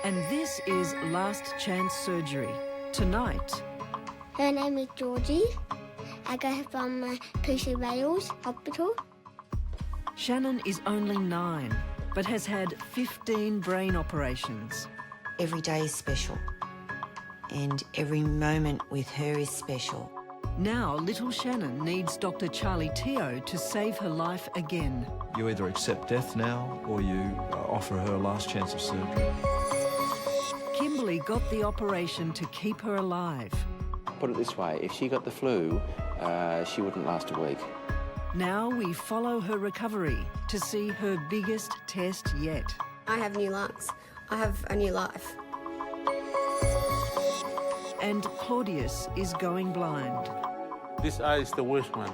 And this is Last Chance Surgery. Tonight... Her name is Georgie. I got her from Pituitary Wales Hospital. Shannon is only 9, but has had 15 brain operations. Every day is special, and every moment with her is special. Now, little Shannon needs Dr. Charlie Teo to save her life again. You either accept death now or you offer her a last chance of surgery. Kimberly got the operation to keep her alive. Put it this way, if she got the flu, she wouldn't last a week. Now we follow her recovery to see her biggest test yet. I have new lungs. I have a new life. And Claudius is going blind. This eye is the worst one,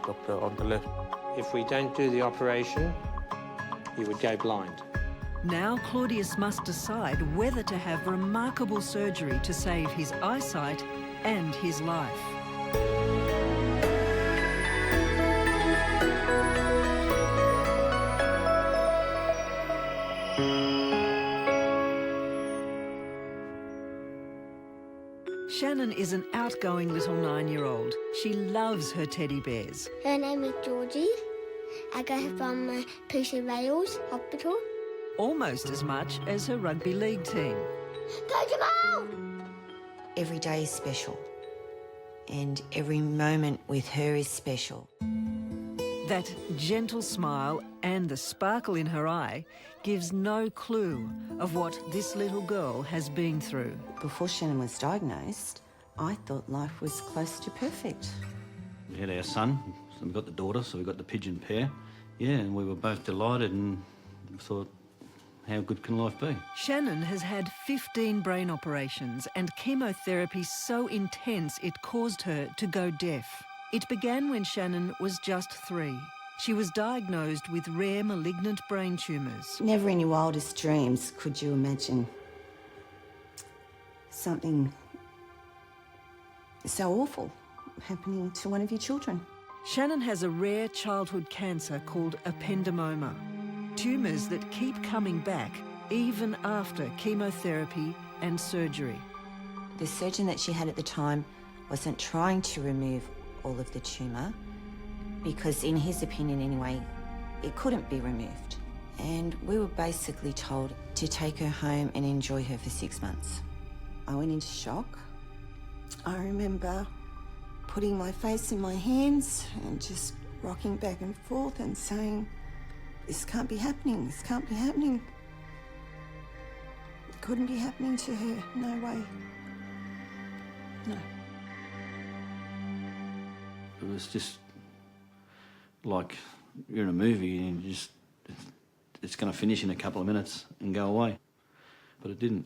doctor, on the left. If we don't do the operation, he would go blind. Now Claudius must decide whether to have remarkable surgery to save his eyesight and his life. Shannon is an outgoing little 9-year-old. She loves her teddy bears. Her name is Georgie. I got her from Pituitary Wales Hospital. Almost as much as her rugby league team. Go Jamal! Every day is special, and every moment with her is special. That gentle smile and the sparkle in her eye gives no clue of what this little girl has been through. Before Shannon was diagnosed, I thought life was close to perfect. We had our son, so we got the daughter, so we got the pigeon pair. Yeah, and we were both delighted and thought, how good can life be? Shannon has had 15 brain operations and chemotherapy so intense it caused her to go deaf. It began when Shannon was just 3. She was diagnosed with rare malignant brain tumours. Never in your wildest dreams could you imagine something so awful happening to one of your children. Shannon has a rare childhood cancer called Ependymoma. Tumours that keep coming back even after chemotherapy and surgery. The surgeon that she had at the time wasn't trying to remove all of the tumour because, in his opinion anyway, it couldn't be removed. And we were basically told to take her home and enjoy her for 6 months. I went into shock. I remember putting my face in my hands and just rocking back and forth and saying, this can't be happening, this can't be happening. It couldn't be happening to her, no way. No. It was just like you're in a movie and you just, it's going to finish in a couple of minutes and go away. But it didn't.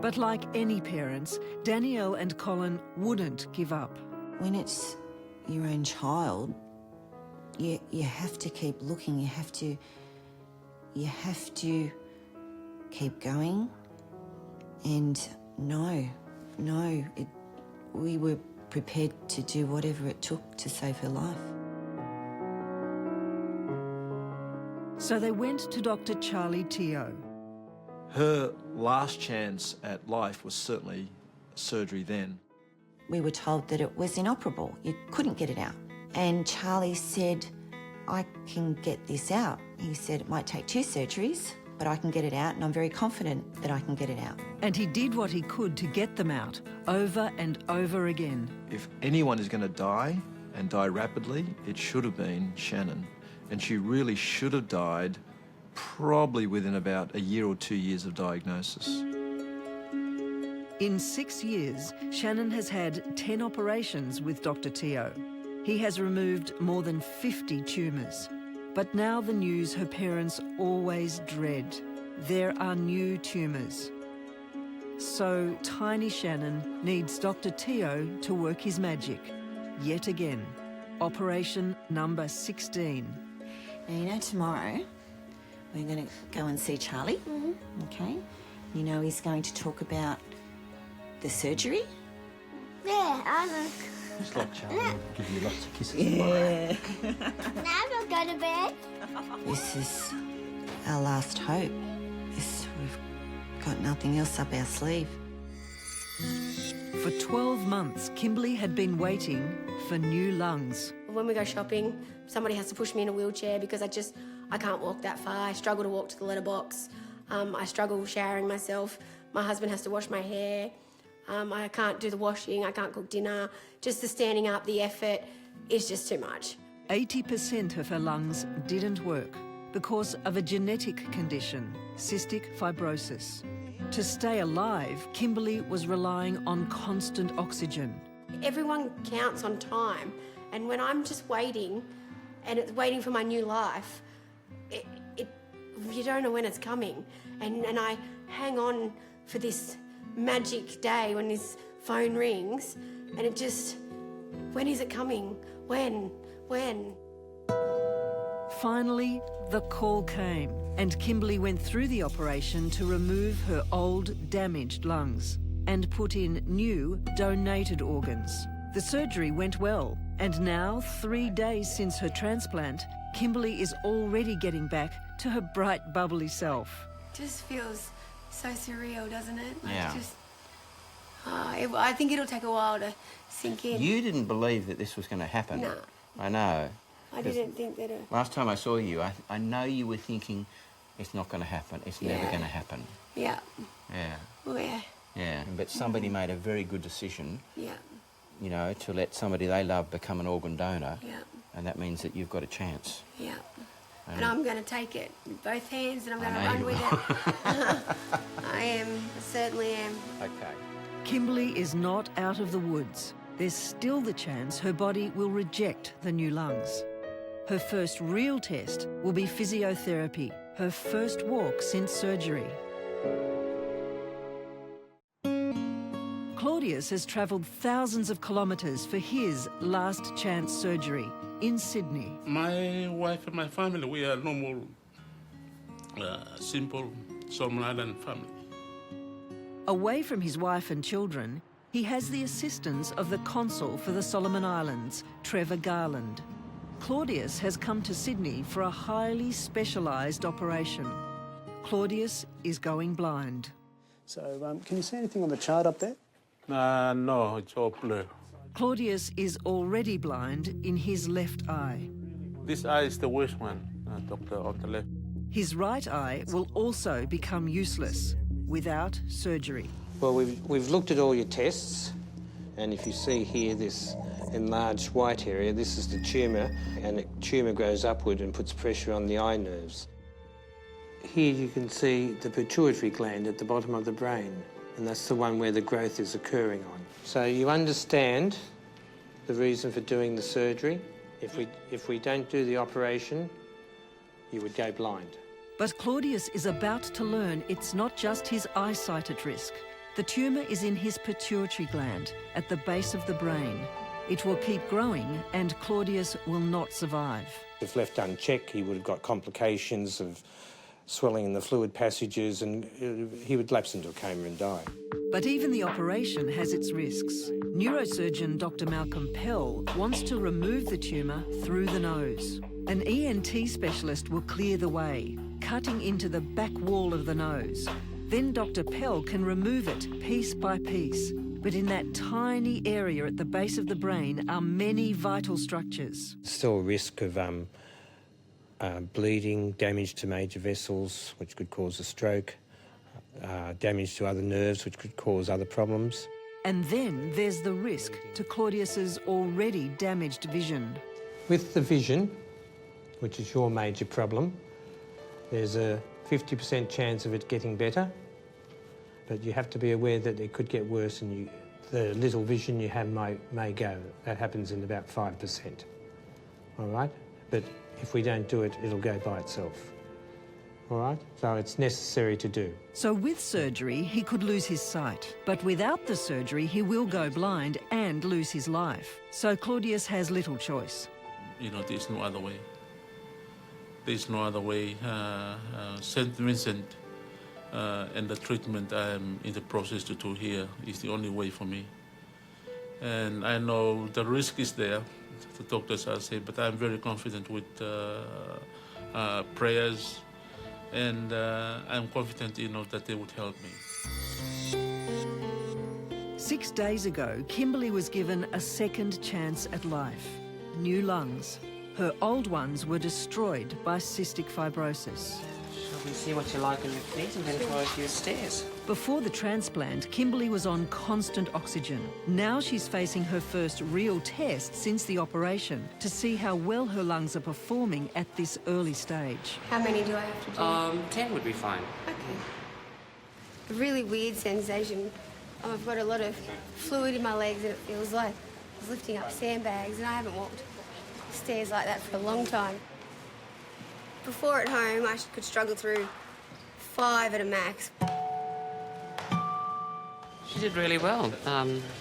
But like any parents, Danielle and Colin wouldn't give up. When it's your own child, you have to keep looking, you have to keep going. And we were prepared to do whatever it took to save her life. So they went to Dr. Charlie Teo. Her last chance at life was certainly surgery then. We were told that it was inoperable. You couldn't get it out. And Charlie said, I can get this out. He said it might take 2 surgeries, but I can get it out, and I'm very confident that I can get it out. And he did what he could to get them out, over and over again. If anyone is going to die, and die rapidly, it should have been Shannon. And she really should have died probably within about 1 year or 2 years of diagnosis. In 6 years, Shannon has had 10 operations with Dr. Teo. He has removed more than 50 tumours. But now the news her parents always dread. There are new tumours. So tiny Shannon needs Dr. Teo to work his magic. Yet again. Operation number 16. Now, you know, tomorrow we're going to go and see Charlie, okay? You know he's going to talk about the surgery. Yeah, I know. Just like Charlie, I'll give you lots of kisses. Yeah. Now I'm not going to bed. This is our last hope. We've got nothing else up our sleeve. For 12 months, Kimberly had been waiting for new lungs. When we go shopping, somebody has to push me in a wheelchair because I can't walk that far. I struggle to walk to the letterbox. I struggle showering myself. My husband has to wash my hair. I can't do the washing. I can't cook dinner. Just the standing up, the effort is just too much. 80% of her lungs didn't work because of a genetic condition, cystic fibrosis. To stay alive, Kimberly was relying on constant oxygen. Everyone counts on time, and when I'm just waiting, and it's waiting for my new life, you don't know when it's coming. And I hang on for this magic day when this phone rings, and it just, when is it coming? When? Finally, the call came, and Kimberly went through the operation to remove her old, damaged lungs and put in new, donated organs. The surgery went well, and now, 3 days since her transplant, Kimberly is already getting back to her bright, bubbly self. Just feels so surreal, doesn't it? Yeah. I think it'll take a while to sink in. You didn't believe that this was going to happen. No. I know. I didn't think that Last time I saw you, I know you were thinking, it's not going to happen. It's never going to happen. Yeah. Yeah. Oh, yeah. Yeah. But somebody made a very good decision, Yeah. you know, to let somebody they love become an organ donor. Yeah. And that means that you've got a chance. Yeah. And I'm going to take it with both hands and I'm going to I know run you with it. I am. I certainly am. Okay. Kimberly is not out of the woods. There's still the chance her body will reject the new lungs. Her first real test will be physiotherapy, her first walk since surgery. Claudius has travelled thousands of kilometres for his last chance surgery in Sydney. My wife and my family, we are normal, simple Solomon Island family. Away from his wife and children, he has the assistance of the consul for the Solomon Islands, Trevor Garland. Claudius has come to Sydney for a highly specialised operation. Claudius is going blind. So, can you see anything on the chart up there? No, it's all blur. Claudius is already blind in his left eye. This eye is the worst one, doctor, on the left. His right eye will also become useless without surgery. Well, we've looked at all your tests, and if you see here this enlarged white area, this is the tumour, and the tumour grows upward and puts pressure on the eye nerves. Here you can see the pituitary gland at the bottom of the brain, and that's the one where the growth is occurring on. So you understand the reason for doing the surgery. If we don't do the operation, you would go blind. But Claudius is about to learn it's not just his eyesight at risk. The tumour is in his pituitary gland, at the base of the brain. It will keep growing and Claudius will not survive. If left unchecked, he would have got complications of swelling in the fluid passages and he would lapse into a coma and die. But even the operation has its risks. Neurosurgeon Dr. Malcolm Pell wants to remove the tumour through the nose. An ENT specialist will clear the way, cutting into the back wall of the nose. Then Dr. Pell can remove it piece by piece. But in that tiny area at the base of the brain are many vital structures. Still a risk of bleeding, damage to major vessels, which could cause a stroke, damage to other nerves, which could cause other problems. And then there's the risk to Claudius's already damaged vision. With the vision, which is your major problem, there's a 50% chance of it getting better, but you have to be aware that it could get worse and the little vision you have may go. That happens in about 5%, all right? But if we don't do it, it'll go by itself, all right? So it's necessary to do. So with surgery, he could lose his sight. But without the surgery, he will go blind and lose his life. So Claudius has little choice. You know, there's no other way. There's no other way. St. Vincent and the treatment I'm in the process to do here is the only way for me. And I know the risk is there, the doctors are saying, but I'm very confident with prayers and I'm confident enough that they would help me. 6 days ago, Kimberly was given a second chance at life. New lungs. Her old ones were destroyed by cystic fibrosis. Shall we see what you like on your feet and then try a few stairs? Before the transplant, Kimberly was on constant oxygen. Now she's facing her first real test since the operation to see how well her lungs are performing at this early stage. How many do I have to do? 10 would be fine. Okay. A really weird sensation. I've got a lot of fluid in my legs and it feels like I was lifting up sandbags, and I haven't walked stairs like that for a long time. Before at home, I could struggle through 5 at a max. She did really well.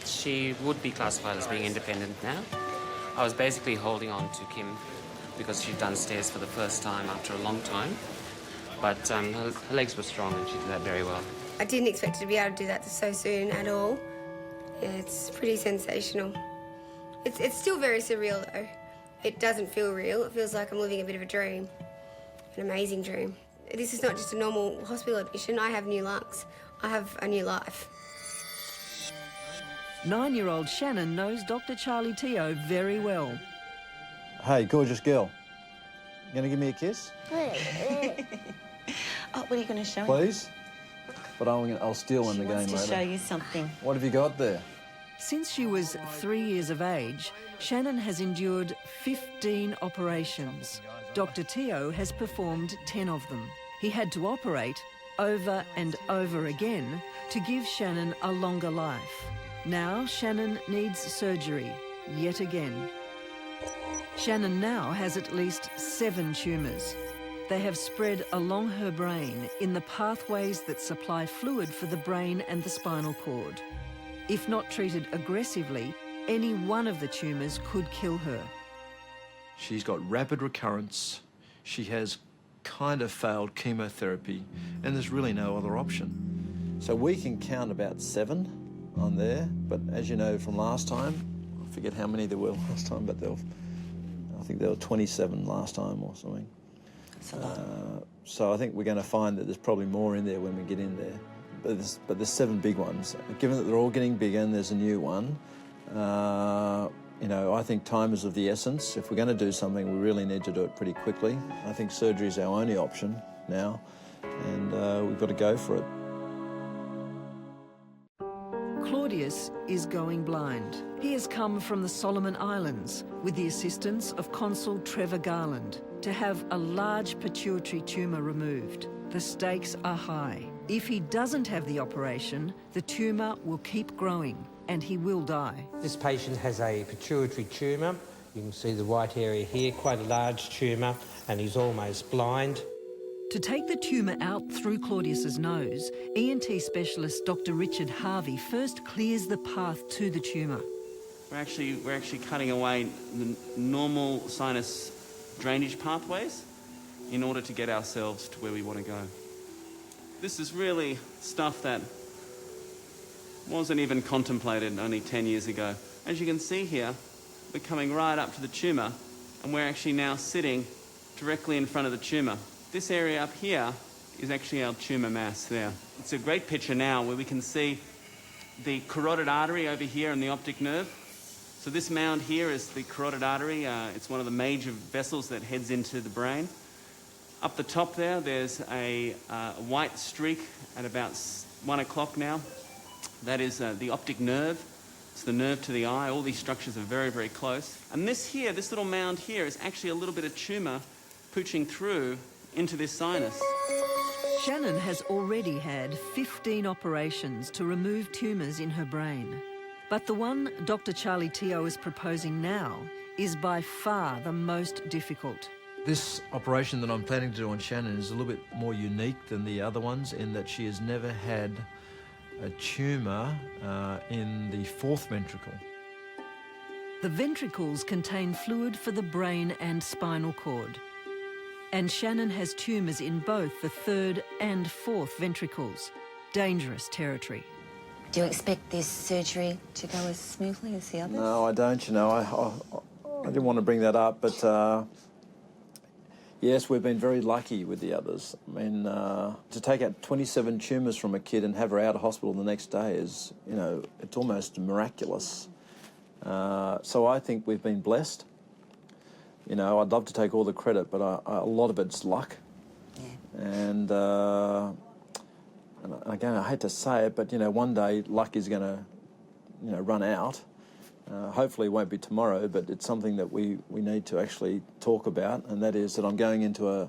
She would be classified as being independent now. I was basically holding on to Kim because she'd done stairs for the first time after a long time. But her legs were strong and she did that very well. I didn't expect her to be able to do that so soon at all. Yeah, it's pretty sensational. It's still very surreal though. It doesn't feel real. It feels like I'm living a bit of a dream, an amazing dream. This is not just a normal hospital admission. I have new lungs. I have a new life. 9-year-old Shannon knows Dr. Charlie Teo very well. Hey, gorgeous girl. You gonna give me a kiss? Oh, what are you going to show me? Please? But I'll steal in the game later. She wants to show you something. What have you got there? Since she was 3 years of age, Shannon has endured 15 operations. Dr. Teo has performed 10 of them. He had to operate over and over again to give Shannon a longer life. Now Shannon needs surgery, yet again. Shannon now has at least 7 tumours. They have spread along her brain in the pathways that supply fluid for the brain and the spinal cord. If not treated aggressively, any one of the tumours could kill her. She's got rapid recurrence. She has kind of failed chemotherapy, and there's really no other option. So we can count about 7 on there, but as you know from last time, I forget how many there were last time, but I think there were 27 last time or something. That's a lot. So I think we're going to find that there's probably more in there when we get in there. But there's 7 big ones. Given that they're all getting bigger and there's a new one, you know, I think time is of the essence. If we're going to do something, we really need to do it pretty quickly. I think surgery is our only option now, and we've got to go for it. Claudius is going blind. He has come from the Solomon Islands with the assistance of Consul Trevor Garland to have a large pituitary tumour removed. The stakes are high. If he doesn't have the operation, the tumour will keep growing and he will die. This patient has a pituitary tumour. You can see the white area here, quite a large tumour, and he's almost blind. To take the tumour out through Claudius's nose, ENT specialist Dr. Richard Harvey first clears the path to the tumour. We're actually cutting away the normal sinus drainage pathways in order to get ourselves to where we want to go. This is really stuff that wasn't even contemplated only 10 years ago. As you can see here, we're coming right up to the tumour, and we're actually now sitting directly in front of the tumour. This area up here is actually our tumour mass there. It's a great picture now where we can see the carotid artery over here and the optic nerve. So this mound here is the carotid artery. It's one of the major vessels that heads into the brain. Up the top there's a white streak at about 1 o'clock now. That is the optic nerve. It's the nerve to the eye. All these structures are very, very close. And this little mound here is actually a little bit of tumour pooching through into this sinus. Shannon has already had 15 operations to remove tumours in her brain. But the one Dr. Charlie Teo is proposing now is by far the most difficult. This operation that I'm planning to do on Shannon is a little bit more unique than the other ones in that she has never had a tumour in the 4th ventricle. The ventricles contain fluid for the brain and spinal cord. And Shannon has tumours in both the 3rd and 4th ventricles. Dangerous territory. Do you expect this surgery to go as smoothly as the others? No, I don't, you know. I didn't want to bring that up, but, Yes, we've been very lucky with the others. I mean, to take out 27 tumours from a kid and have her out of hospital the next day is, you know, it's almost miraculous. So I think we've been blessed. You know, I'd love to take all the credit, but a lot of it's luck. Yeah. And again, I hate to say it, but, you know, one day luck is going to, you know, run out. Hopefully it won't be tomorrow, but it's something that we need to actually talk about, and that is that I'm going into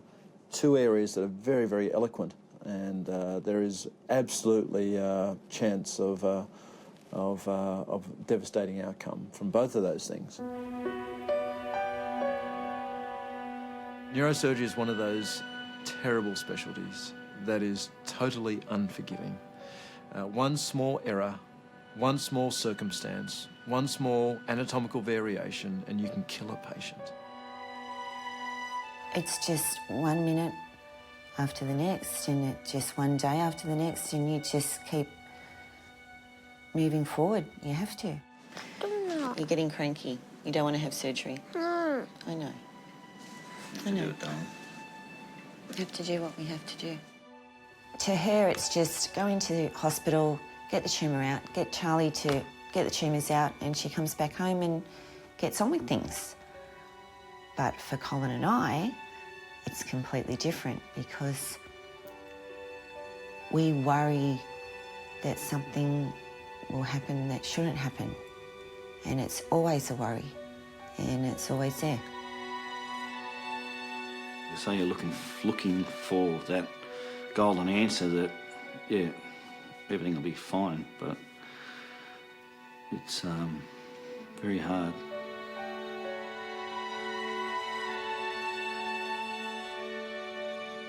two areas that are very, very eloquent, and there is absolutely a chance of devastating outcome from both of those things. Neurosurgery is one of those terrible specialties that is totally unforgiving. One small error, one small circumstance, one small anatomical variation, and you can kill a patient. It's just 1 minute after the next, and it's just one day after the next, and you just keep moving forward. You have to. You're getting cranky. You don't want to have surgery. I know. I know. We have to do what we have to do. To her, it's just go into hospital, get the tumour out, get Charlie to get the tumours out, and she comes back home and gets on with things. But for Colin and I, it's completely different because we worry that something will happen that shouldn't happen. And it's always a worry, and it's always there. So you're looking for that golden answer that, yeah, everything will be fine, but it's very hard.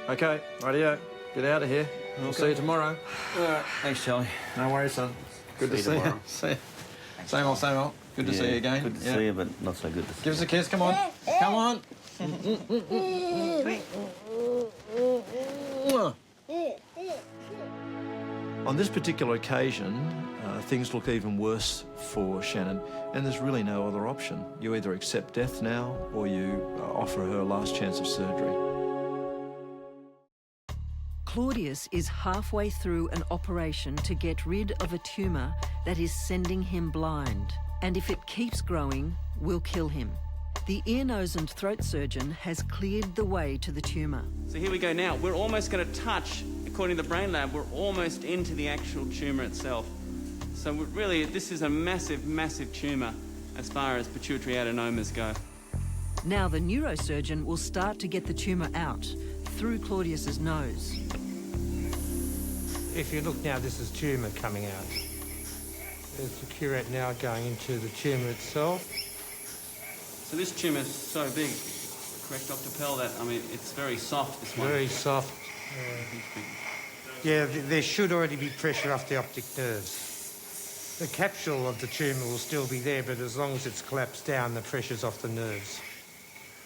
Okay, rightio. Get out of here. We'll see you tomorrow. All right. Thanks, Charlie. No worries, son. Good to see you. See you. Same old, same old. Good to see you again. Good to see you, but not so good to see you. Give us a kiss, come on. Come on. On this particular occasion, things look even worse for Shannon, and there's really no other option. You either accept death now, or you offer her a last chance of surgery. Claudius is halfway through an operation to get rid of a tumour that is sending him blind, and if it keeps growing, will kill him. The ear, nose and throat surgeon has cleared the way to the tumour. So here we go now. We're almost going to touch, according to the brain lab, we're almost into the actual tumour itself. So really, this is a massive, massive tumour as far as pituitary adenomas go. Now the neurosurgeon will start to get the tumour out through Claudius's nose. If you look now, this is tumour coming out. There's the curette now going into the tumour itself. So this tumour is so big, correct, Dr. Pell, that, I mean, it's very soft, this one. Very soft. Yeah, there should already be pressure off the optic nerves. The capsule of the tumour will still be there, but as long as it's collapsed down, the pressure's off the nerves.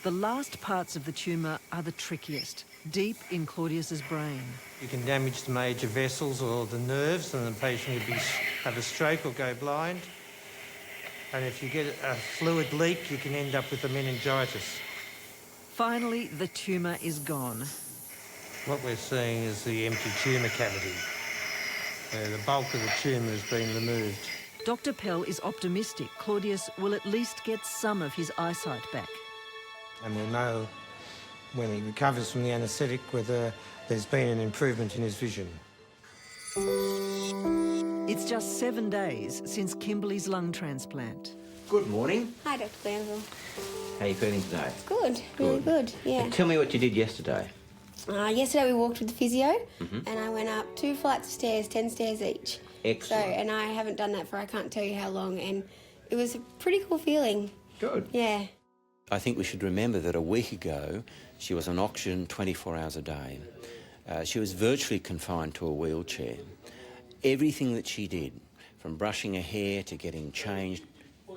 The last parts of the tumour are the trickiest, deep in Claudius's brain. You can damage the major vessels or the nerves, and the patient could have a stroke or go blind. And if you get a fluid leak, you can end up with a meningitis. Finally, the tumour is gone. What we're seeing is the empty tumour cavity. The bulk of the tumour has been removed. Dr. Pell is optimistic Claudius will at least get some of his eyesight back. And we'll know when he recovers from the anaesthetic whether there's been an improvement in his vision. It's just 7 days since Kimberly's lung transplant. Good morning. Hi, Dr. Glanville. How are you feeling today? Good, really good, yeah. And tell me what you did yesterday. Yesterday we walked with the physio and I went up 2 flights of stairs, 10 stairs each. Excellent. So, and I haven't done that for I can't tell you how long, and it was a pretty cool feeling. Good. Yeah. I think we should remember that a week ago she was on oxygen 24 hours a day. She was virtually confined to a wheelchair. Everything that she did, from brushing her hair to getting changed,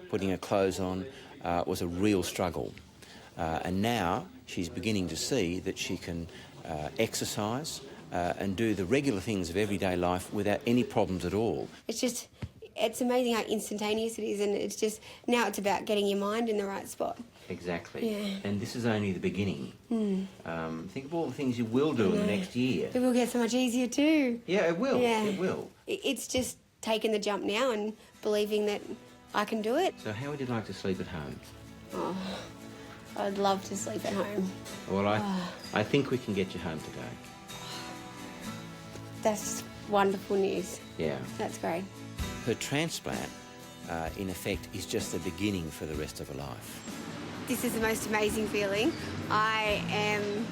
putting her clothes on, was a real struggle. And now she's beginning to see that she can exercise and do the regular things of everyday life without any problems at all. It's amazing how instantaneous it is, and it's just, now it's about getting your mind in the right spot. Exactly. Yeah. And this is only the beginning. Think of all the things you will do in the next year. It will get so much easier too. Yeah, it will. Yeah. It will. It's just taking the jump now and believing that I can do it. So how would you like to sleep at home? Oh, I'd love to sleep at home. Well, I think we can get you home today. That's wonderful news. Yeah. That's great. Her transplant, in effect, is just the beginning for the rest of her life. This is the most amazing feeling. I am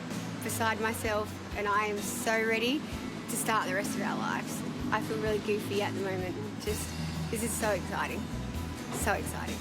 beside myself and I am so ready to start the rest of our lives. I feel really goofy at the moment. This is so exciting. So exciting.